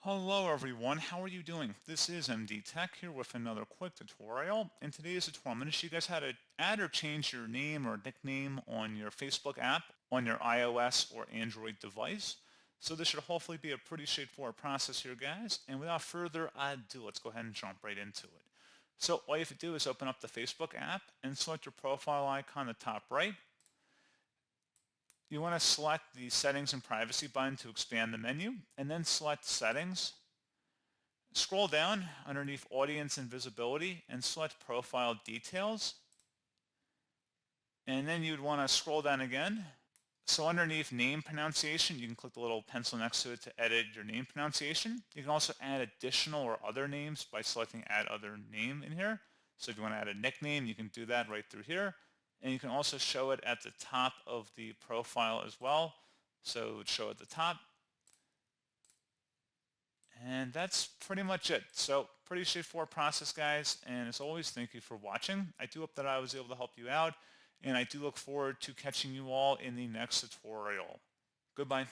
Hello everyone, how are you doing? This is MD Tech here with another quick tutorial. In today's tutorial, I'm going to show you guys how to add or change your name or nickname on your Facebook app on your iOS or Android device. So this should hopefully be a pretty straightforward process here, guys. And without further ado, let's go ahead and jump right into it. So all you have to do is open up the Facebook app and select your profile icon on the top right. You want to select the Settings and Privacy button to expand the menu, and then select Settings. Scroll down underneath Audience and Visibility and select Profile Details. And then you'd want to scroll down again. So underneath Name Pronunciation, you can click the little pencil next to it to edit your name pronunciation. You can also add additional or other names by selecting Add Other Name in here. So if you want to add a nickname, you can do that right through here. And you can also show it at the top of the profile as well. So it would show at the top. And that's pretty much it. So pretty straightforward process, guys. And as always, thank you for watching. I do hope that I was able to help you out. And I do look forward to catching you all in the next tutorial. Goodbye.